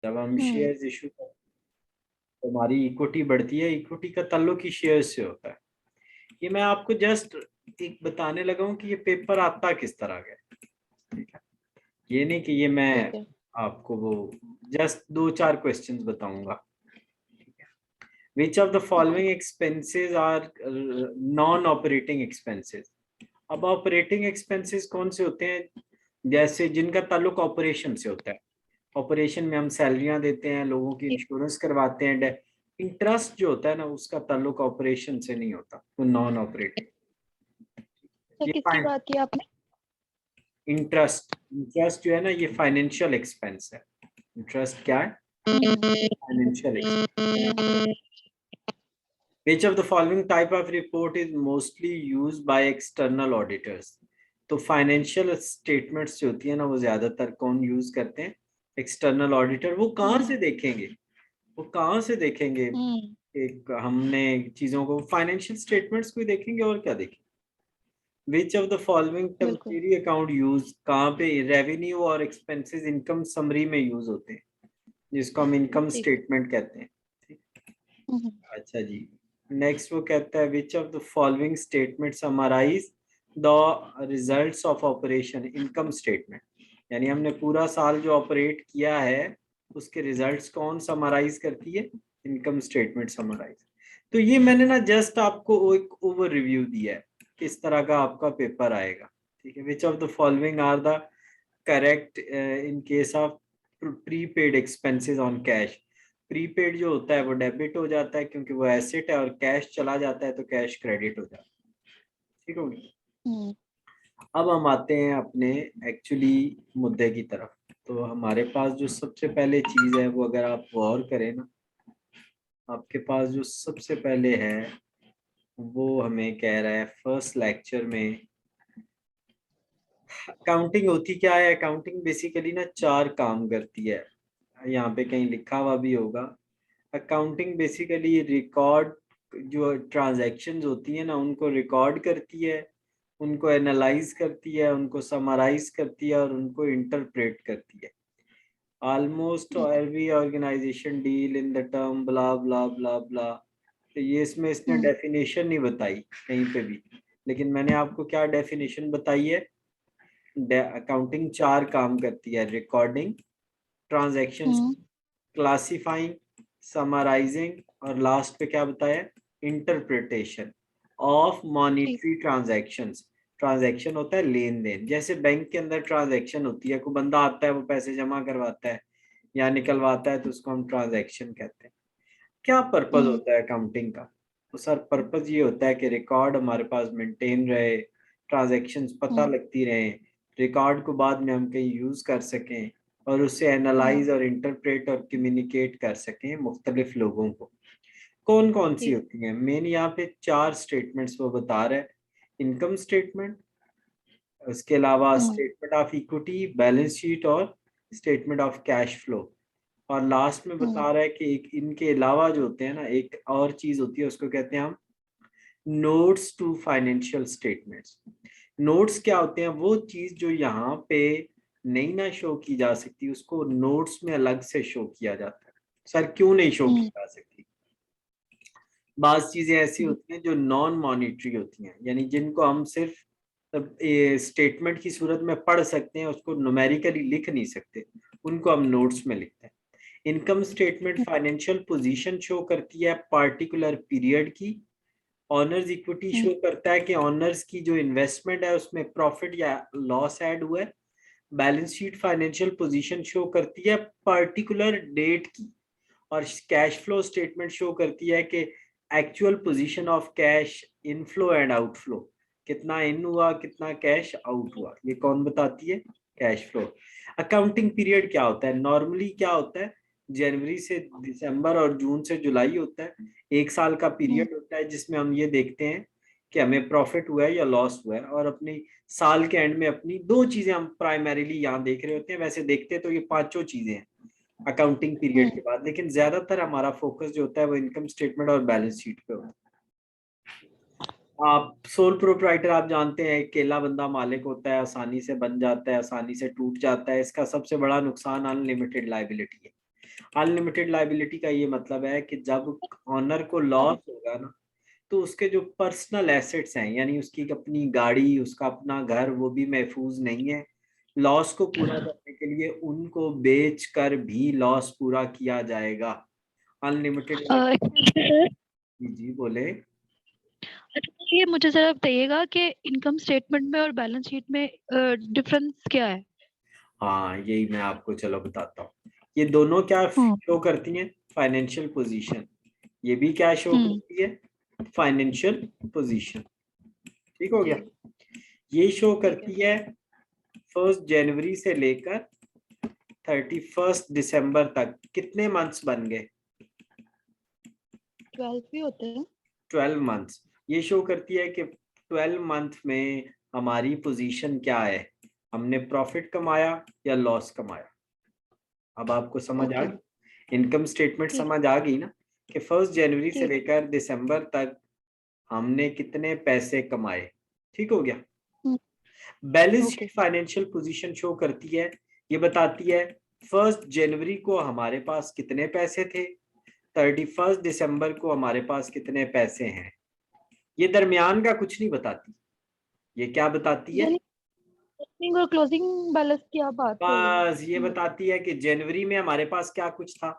जब हम हम्म। Shares issue करते हैं तो हमारी इक्विटी बढ़ती है, इक्विटी का ताल्लुक ही शेयर से होता है। ये मैं आपको जस्ट एक बताने लगा हूँ कि ये पेपर आता किस तरह का है, ठीक है। ये नहीं कि ये ठीक मैं है। आपको वो जस्ट दो चार क्वेश्चंस बताऊंगा। Which of the okay. Following expenses are non operating expenses. अब ऑपरेटिंग एक्सपेंसेस कौन से होते हैं, जैसे जिनका ताल्लुक ऑपरेशन से होता है। ऑपरेशन में हम सैलरियां देते हैं, लोगों की इंश्योरेंस करवाते हैं। इंटरेस्ट जो होता है ना, उसका ताल्लुक ऑपरेशन से नहीं होता, वो नॉन ऑपरेटिंग। तो ये किसकी बात की आपने? इंटरेस्ट, इंटरेस्ट जो है ना, ये फाइनेंशियल एक्सपेंस है। इंटरेस्ट क्या है? Financial expense. Which of the following type of report is mostly used by external auditors? तो फाइनेंशियल स्टेटमेंट्स जो होती है ना, वो ज्यादातर कौन यूज करते हैं? External auditor. वो कहाँ से देखेंगे? वो कहाँ से देखेंगे? हम्म। एक हमने चीजों को फाइनेंशियल स्टेटमेंट्स को ही देखेंगे, और क्या देखेंगे? विच ऑफ द फॉलोइंग बिल्कुल। टेम्परेरी अकाउंट यूज कहाँ पे? रेवेन्यू और एक्सपेंसेस इनकम समरी में यूज होते हैं, जिसको हम इनकम ठीक है। स्टेटमेंट कहते हैं। ठीक। हम्म। अच्छा जी। नेक्स्ट वो कहता है which of the following statement summarise the results of operation. Income statement यानी हमने पूरा साल जो ऑपरेट किया है उसके रिजल्ट्स कौन समराइज करती है? Income statement summarise. तो ये मैंने ना जस्ट आपको एक ओवर रिव्यू दिया है किस तरह का आपका पेपर आएगा। ठीक है। Which of the following are the correct in case of prepaid expenses on cash. Prepaid जो होता है वो डेबिट हो जाता है क्योंकि वो एसेट है, और कैश चला जाता है तो कैश क्रेडिट हो जाता है। ठीक होगी। हम्म। अब हम आते हैं अपने एक्चुअली मुद्दे की तरफ। तो हमारे पास जो सबसे पहले चीज है वो अगर आप गौर करें ना, आपके पास जो सबसे पहले है वो हमें कह रहा है फर्स्ट लेक्चर में अकाउंटिंग होती क्या है। अकाउंटिंग बेसिकली ना चार काम करती है, यहाँ पे कहीं लिखा हुआ भी होगा। अकाउंटिंग बेसिकली रिकॉर्ड, जो ट्रांजैक्शंस होती है ना उनको रिकॉर्ड करती है, उनको एनालाइज करती है, उनको समराइज करती है और उनको इंटरप्रेट करती है। Almost every organisation deal in the term blah blah blah blah. तो ये इसमें इसने हम्म। डेफिनेशन नहीं बताई कहीं पे भी, लेकिन मैंने आपको क्या डेफिनेशन बताई है। अकाउंटिंग चार काम करती है: रिकॉर्डिंग, ट्रांजैक्शंस, हम्म। क्लासिफाइंग, समराइजिंग, और लास्ट पे क्या बताया? इंटरप्रिटेशन ऑफ ठीक। Monetary transactions. ट्रांजैक्शन होता है लेन देन, जैसे बैंक के अंदर ट्रांजैक्शन होती है, कोई बंदा आता है वो पैसे जमा करवाता है या निकलवाता है तो उसको हम ट्रांजैक्शन कहते हैं। क्या पर्पज हम्म। होता है अकाउंटिंग का? तो सर पर्पज ये होता है कि रिकॉर्ड हमारे पास मेंटेन रहे, ट्रांजैक्शंस पता हम्म। लगती रहे, रिकॉर्ड को बाद में हम कहीं यूज कर सकें और उससे हम्म। एनालाइज और इंटरप्रेट और कम्युनिकेट कर सकें मुख्तलिफ लोगों को। कौन कौन सी ठीक। होती हैं? मेन यहाँ पे चार स्टेटमेंट्स वो बता रहे हैं। इनकम स्टेटमेंट, उसके अलावा हम्म। Statement of equity, balance sheet और स्टेटमेंट ऑफ कैश फ्लो। और लास्ट में हम्म। बता रहा है कि एक इनके अलावा जो होते हैं ना, एक और चीज होती है उसको कहते हैं हम notes to financial statements. Notes क्या होते हैं? वो चीज जो यहाँ पे नहीं ना शो की जा सकती उसको नोट्स में अलग से शो किया जाता है। सर क्यों नहीं शो की हम्म। जा सकती? बाज चीजें ऐसी हम्म। होती हैं जो नॉन मॉनिटरी होती हैं, यानी जिनको हम सिर्फ स्टेटमेंट की सूरत में पढ़ सकते हैं, उसको न्यूमेरिकली लिख नहीं सकते, उनको हम नोट्स में लिखते हैं। Income statement financial position show करती है पार्टिकुलर पीरियड की। ऑनर्स इक्विटी हम्म। शो करता है कि ऑनर्स की जो इन्वेस्टमेंट है उसमें प्रॉफिट या लॉस ऐड हुआ है। Balance sheet financial position show करती है पर्टिकुलर डेट की। और कैश फ्लो स्टेटमेंट शो करती है कि actual position of cash inflow and outflow, कितना इन हुआ कितना कैश आउट हुआ, ये कौन बताती है? Cash flow. अकाउंटिंग पीरियड क्या होता है? नॉर्मली क्या होता है, जनवरी से दिसंबर और जून से जुलाई होता है। एक साल का हम्म। पीरियड होता है जिसमें हम ये देखते हैं कि हमें प्रॉफिट हुआ है या लॉस हुआ है, और अपनी साल के एंड में अपनी दो चीजें हम प्राइमरीली यहाँ देख रहे होते हैं। वैसे देखते तो ये पांचों चीजें हैं अकाउंटिंग पीरियड हम्म। के बाद, लेकिन ज्यादातर हमारा फोकस जो होता है वो इनकम स्टेटमेंट और बैलेंस शीट पे होता है। आप सोल प्रोप्राइटर आप जानते हैं, अकेला बंदा मालिक होता है, आसानी से बन जाता है, आसानी से टूट जाता है। इसका सबसे बड़ा नुकसान अनलिमिटेड लाइबिलिटी है। अनलिमिटेड लाइबिलिटी का ये मतलब है कि जब ऑनर को लॉस होगा ना, तो उसके जो पर्सनल एसेट्स हैं, यानी उसकी अपनी गाड़ी, उसका अपना घर, वो भी महफूज नहीं है। लॉस को पूरा करने के लिए उनको बेच कर भी लॉस पूरा किया जाएगा। अनलिमिटेड। सर, जी जी बोले। अच्छा तो ये मुझे जरा बताइएगा कि इनकम स्टेटमेंट में और बैलेंस शीट में डिफरेंस क्या है? हाँ यही मैं आपको चलो बताता हूँ। ये दोनों क्या हम्म शो करती हैं? Financial position. ये भी क्या शो हम्म करती है? Financial position. ठीक हो जी, गया। ये शो ठीक है। करती है 1 जनवरी से लेकर 31 दिसंबर तक कितने मंथ्स बन गए? 12 भी होते हैं। 12 मंथ्स। ये शो करती है कि 12 मंथ में हमारी पोजीशन क्या है, हमने प्रॉफिट कमाया या लॉस कमाया। अब आपको समझ आ ओके, गई? इनकम स्टेटमेंट ठीक समझ आ गई ना, कि 1 जनवरी से ठीक। लेकर दिसंबर तक हमने कितने पैसे कमाए। ठीक हो गया। हम्म, balance okay. Sheet financial position show करती है, ये बताती है 1 जनवरी को हमारे पास कितने पैसे थे, 31 दिसंबर को हमारे पास कितने पैसे हैं। ये दरमियान का कुछ नहीं बताती। ये क्या बताती है? यानी ओपनिंग और क्लोजिंग बैलेंस की आप बात कर रहे बस ये हैं? बताती है कि जनवरी में हमारे पास क्या कुछ था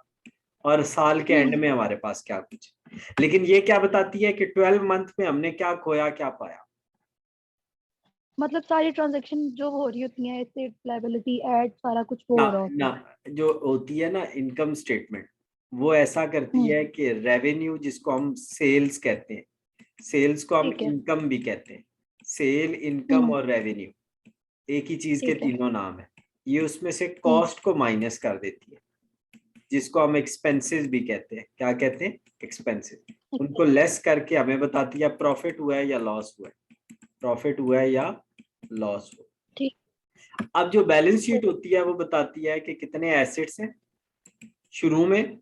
और साल के एंड हम्म, में हमारे पास क्या कुछ। लेकिन ये क्या बताती है कि 12 मंथ में हमने क्या खोया क्या पाया। मतलब सारी ट्रांजैक्शन जो हो रही होती हैं, एसेट लायबिलिटी ऐड सारा कुछ वो ना हो रहा होता ना, है। जो होती है ना इनकम स्टेटमेंट, वो ऐसा करती हम्म, है कि रेवेन्यू जिसको हम सेल्स कहते हैं, सेल्स को हम ठीक है। इनकम भी कहते हैं। सेल, इनकम हम्म, और रेवेन्यू एक ही चीज के ठीक है। तीनों नाम है। ये उसमें से हम्म, कॉस्ट को माइनस कर देती है, जिसको हम एक्सपेंसेस भी कहते हैं। क्या कहते हैं? एक्सपेंसेस। उनको लेस करके हमें बताती है प्रॉफिट हुआ है या लॉस हुआ है, प्रॉफिट हुआ है या लॉस हुआ ठीक। है। अब जो बैलेंस शीट होती है वो बताती है कि कितने एसेट्स हैं शुरू में,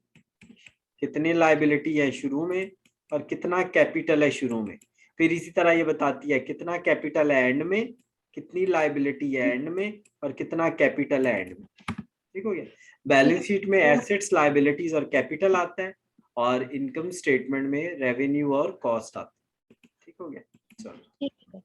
कितनी लाइबिलिटी है शुरू में, और कितना कैपिटल है शुरू में। फिर इसी तरह ये बताती है कितना कैपिटल है एंड में, कितनी लाइबिलिटी है एंड में, और कितना कैपिटल है एंड में। ठीक हो गया। ठीक बैलेंस है। शीट में तो एसेट्स, लाइबिलिटीज और कैपिटल आता है, और इनकम स्टेटमेंट में रेवेन्यू और कॉस्ट आता है। ठीक हो गया। चलो ठीक है।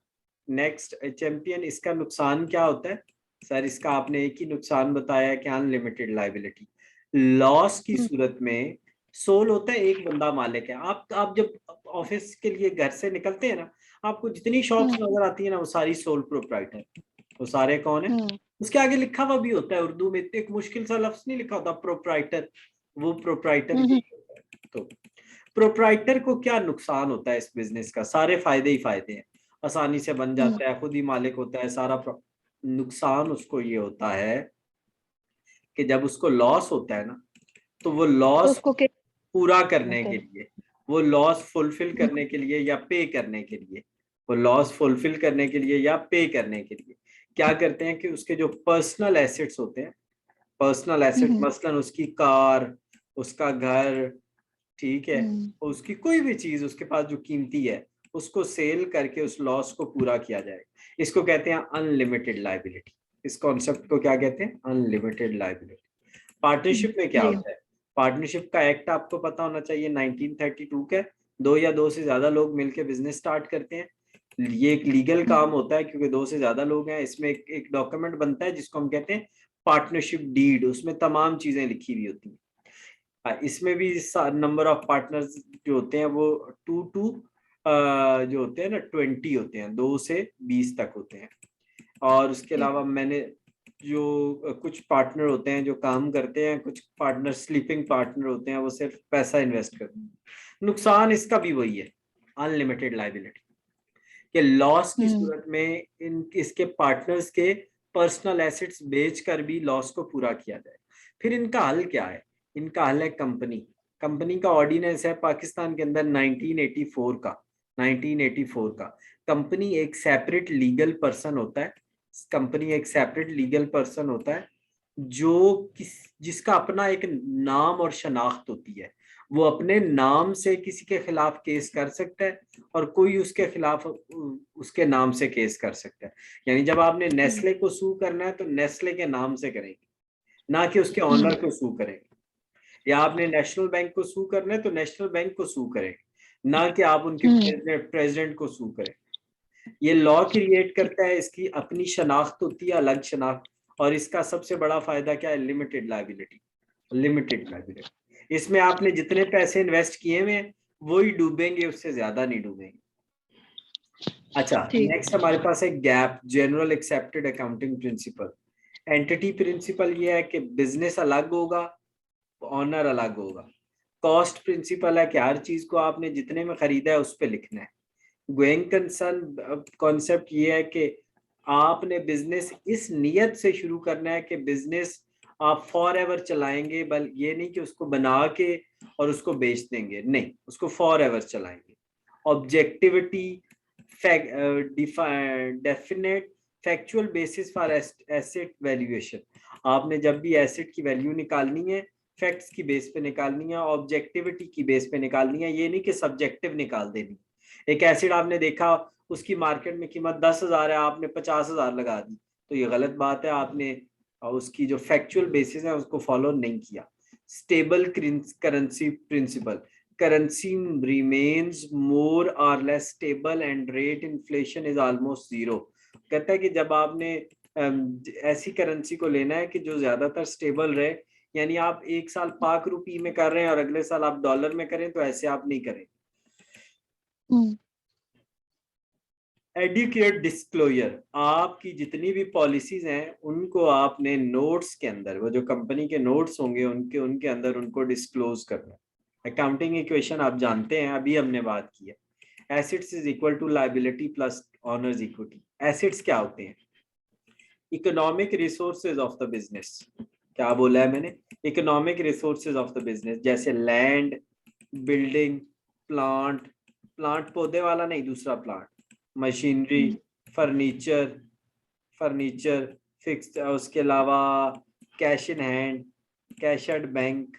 नेक्स्ट, चैंपियन, इसका नुकसान क्या होता है? सर इसका आपने एक ही नुकसान बताया कि अनलिमिटेड लाइबिलिटी। लॉस की हम्म, सूरत में सोल होता है, एक बंदा मालिक है। आप जब ऑफिस के लिए घर से निकलते हैं ना, आपको जितनी शॉप्स हम्म, नजर आती है ना, वो सारी सोल प्रोप्राइटर। वो सारे कौन है? हम्म, उसके आगे लिखा हुआ भी होता है उर्दू में, एक मुश्किल सा लफ्ज नहीं लिखा होता प्रोप्राइटर, वो प्रोप्राइटर हम्म, यही होता है। तो प्रोप्राइटर को क्या नुकसान होता है इस बिजनेस का? सारे फायदे ही फायदे हैं, आसानी से बन हम्म। जाता है, खुद ही मालिक होता है सारा। नुकसान उसको ये होता है कि जब उसको लॉस होता है ना, तो वो तो लॉस उसको क्या पूरा करने होता के है? लिए, वो लॉस फुलफिल हम्म, करने के लिए या पे करने के लिए, वो लॉस फुलफिल करने के लिए या पे करने के लिए क्या करते हैं कि उसके जो पर्सनल एसेट्स होते हैं, पर्सनल एसेट हम्म, मसलन उसकी कार, उसका घर, ठीक है, हम्म, उसकी कोई भी चीज उसके पास जो कीमती है, उसको सेल करके उस लॉस को पूरा किया जाएगा। इसको कहते हैं अनलिमिटेड लाइबिलिटी। इस कॉन्सेप्ट को क्या कहते हैं? Unlimited liability. पार्टनरशिप में क्या जी। होता है? पार्टनरशिप का एक्ट आपको पता होना चाहिए, 1932 का। दो या दो से ज्यादा लोग मिलकर बिजनेस स्टार्ट करते हैं। ये एक लीगल हम्म, काम होता है क्योंकि दो से ज्यादा लोग हैं। इसमें एक डॉक्यूमेंट बनता है जिसको हम कहते हैं पार्टनरशिप डीड। उसमें तमाम चीजें लिखी हुई होती हैं। इसमें भी नंबर ऑफ पार्टनर्स जो होते हैं वो टू जो होते हैं ना 20 होते हैं, 2 से 20 तक होते हैं। और उसके ठीक। अलावा मैंने जो कुछ पार्टनर होते हैं जो काम करते हैं, कुछ पार्टनर स्लीपिंग पार्टनर होते हैं, वो सिर्फ पैसा इन्वेस्ट करते हैं। नुकसान इसका भी वही है, अनलिमिटेड लाइबिलिटी, कि लॉस की हम्म, सूरत में इन इसके पार्टनर्स के पर्सनल एसेट्स बेचकर भी लॉस को पूरा किया जाए। फिर इनका हल क्या है? इनका हल है कंपनी। कंपनी का ऑर्डिनेंस है पाकिस्तान के अंदर 1984 का। 1984 का कंपनी एक सेपरेट लीगल पर्सन होता है। कंपनी एक सेपरेट लीगल पर्सन होता है जो जिसका अपना एक नाम और शनाख्त होती है। वो अपने नाम से किसी के खिलाफ केस कर सकता है, और कोई उसके खिलाफ उसके नाम से केस कर सकता है। यानी जब आपने हम्म, नेस्ले को सू करना है तो नेस्ले के नाम से करेंगे, ना कि उसके हम्म, ऑनर को सू करेंगे। या आपने नेशनल बैंक को सू करना है तो नेशनल बैंक को सू करें, ना कि आप उनके प्रेसिडेंट को सू करें। ये लॉ क्रिएट करता है, इसकी अपनी शनाख्त होती है, अलग शनाख्त, और इसका सबसे बड़ा फायदा क्या है? Limited liability. लिमिटेड लायबिलिटी, इसमें आपने जितने पैसे इन्वेस्ट किए हुए वही डूबेंगे, उससे ज्यादा नहीं डूबेंगे। अच्छा, नेक्स्ट हमारे पास है GAAP, general accepted accounting principle. Entity principle ये है कि बिजनेस अलग होगा, ऑनर अलग होगा। कॉस्ट प्रिंसिपल है कि हर चीज को आपने जितने में खरीदा है उस पर लिखना है। गोइंग कंसर्न कॉन्सेप्ट ये है कि आपने बिजनेस इस नियत से शुरू करना है कि बिजनेस आप फॉर एवर चलाएंगे, बल ये नहीं कि उसको बना के और उसको बेच देंगे, नहीं, उसको फॉर एवर चलाएंगे। Objectivity, definite factual basis for asset valuation. आपने जब भी एसेट की वैल्यू निकालनी है फैक्ट्स की बेस पे निकालनी है, ऑब्जेक्टिविटी की बेस पे निकालनी है, ये नहीं कि सब्जेक्टिव निकाल देनी। एक एसिड आपने देखा उसकी मार्केट में कीमत 10,000 है, आपने 50,000 लगा दी, तो ये गलत बात है, आपने उसकी जो फैक्चुअल बेसिस है उसको फॉलो नहीं किया। Stable currency principle, currency remains more or less stable and rate inflation is almost zero। कहता है कि जब आपने ऐसी करेंसी को लेना है कि जो ज्यादातर स्टेबल रहे, यानी आप एक साल पाक रुपी में कर रहे हैं और अगले साल आप डॉलर में करें, तो ऐसे आप नहीं करें। एडुकेट डिस्क्लोजर, आपकी जितनी भी पॉलिसीज हैं उनको आपने नोट्स के अंदर, वो जो कंपनी के नोट्स होंगे उनके अंदर उनको डिस्क्लोज करना है। अकाउंटिंग इक्वेशन आप जानते हैं, अभी हमने बात की है, assets is equal to liability plus owner's equity. Assets क्या होते हैं? Economic resources of the business. क्या बोला है मैंने? Economic resources of the business, जैसे लैंड, बिल्डिंग, प्लांट, प्लांट पौधे वाला नहीं, दूसरा प्लांट, मशीनरी, फर्नीचर फिक्स, उसके अलावा cash in hand, cash at bank,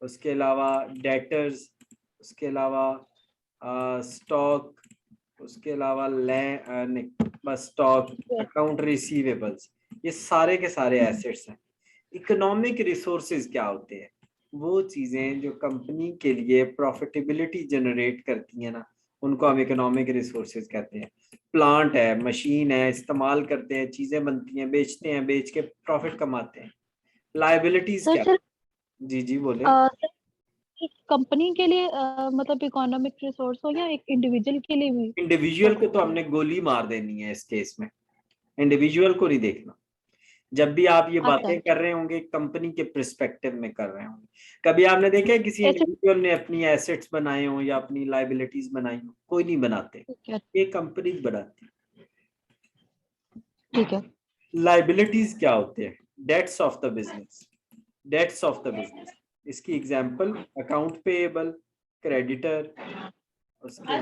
उसके अलावा डेटर्स, उसके अलावा स्टॉक, उसके अलावा लैंड, बस स्टॉक, अकाउंट रिसीवेबल्स, ये सारे के सारे एसेट्स हैं। इकोनॉमिक रिसोर्सेज क्या होते हैं? वो चीजें जो कंपनी के लिए प्रॉफिटेबिलिटी जनरेट करती हैं ना, उनको हम इकोनॉमिक रिसोर्सेज कहते हैं। प्लांट है, मशीन है, इस्तेमाल करते हैं, चीजें बनती हैं, बेचते हैं, बेच के प्रॉफिट कमाते हैं। लायबिलिटीज क्या? जी जी बोले। कंपनी के लिए मतलब इकोनॉमिक रिसोर्स हो या एक इंडिविजुअल के लिए भी? इंडिविजुअल को तो हमने गोली मार देनी है इस केस में, इंडिविजुअल को नहीं देखना। जब भी आप ये बातें कर रहे होंगे कंपनी के पर्सपेक्टिव में कर रहे होंगे। कभी आपने देखा है किसी इंडिविजुअल ने अपनी एसेट्स बनाए हो या अपनी लायबिलिटीज बनाई हो? कोई नहीं बनाते, ये कंपनी बनाती। ठीक है। लायबिलिटीज क्या होते हैं? Debts of the business. Debts of the business, इसकी एग्जांपल अकाउंट पेएबल, क्रेडिटर, उसके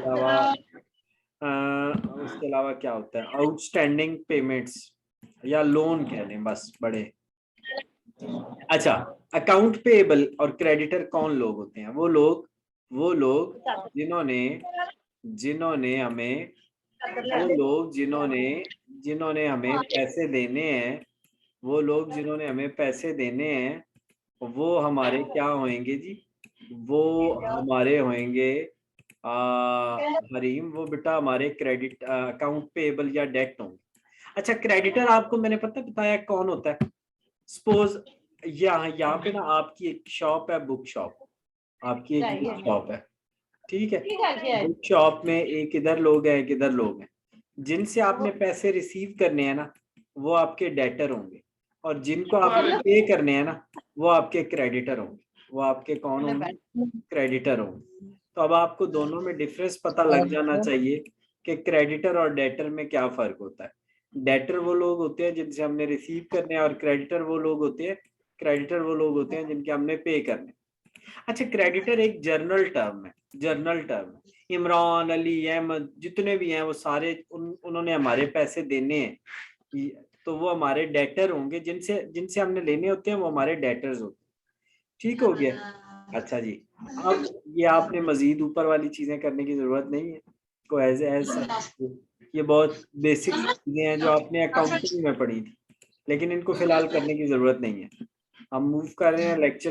अलावा क्या होता है? आउटस्टैंडिंग पेमेंट्स या लोन कह लें, बस बड़े। अच्छा, अकाउंट पेएबल और क्रेडिटर कौन लोग होते हैं? वो लोग जिन्होंने हमें पैसे देने हैं, वो हमारे क्या होंगे जी? वो हमारे होंगे हरीम, वो बेटा हमारे क्रेडिट अकाउंट पेएबल या डेट होंगे। अच्छा, क्रेडिटर आपको मैंने बताया कौन होता है। सपोज यहाँ पे ना आपकी एक शॉप है, बुक शॉप, आपकी एक बुक शॉप है, ठीक है। बुक शॉप में एक इधर लोग हैं, एक इधर लोग हैं। जिनसे आपने पैसे रिसीव करने हैं ना, वो आपके डेटर होंगे, और जिनको आपने पे करने हैं ना, वो आपके क्रेडिटर होंगे। वो आपके कौन होंगे? क्रेडिटर होंगे। तो अब आपको दोनों में डिफरेंस पता लग जाना चाहिए कि क्रेडिटर और डेटर में क्या फर्क होता है। डेटर वो लोग होते हैं जिनसे हमने रिसीव करने हैं, और क्रेडिटर वो लोग होते हैं जिनके हमने पे करने। अच्छा, क्रेडिटर एक जर्नल टर्म है, इमरान, अली, अहमद, जितने भी हैं वो सारे उन्होंने हमारे पैसे देने हैं, तो वो हमारे डेटर होंगे। जिनसे हमने लेने होते हैं वो हमारे डेटर्स होते हैं। ठीक हो गया? अच्छा जी, अब ये आपने मजीद ऊपर वाली चीजें करने की जरूरत नहीं है, को एज ये बहुत बेसिक चीजें हैं जो आपने अकाउंटिंग में पढ़ी थी, लेकिन इनको फिलहाल करने की जरूरत नहीं है। हम मूव कर रहे हैं लेक्चर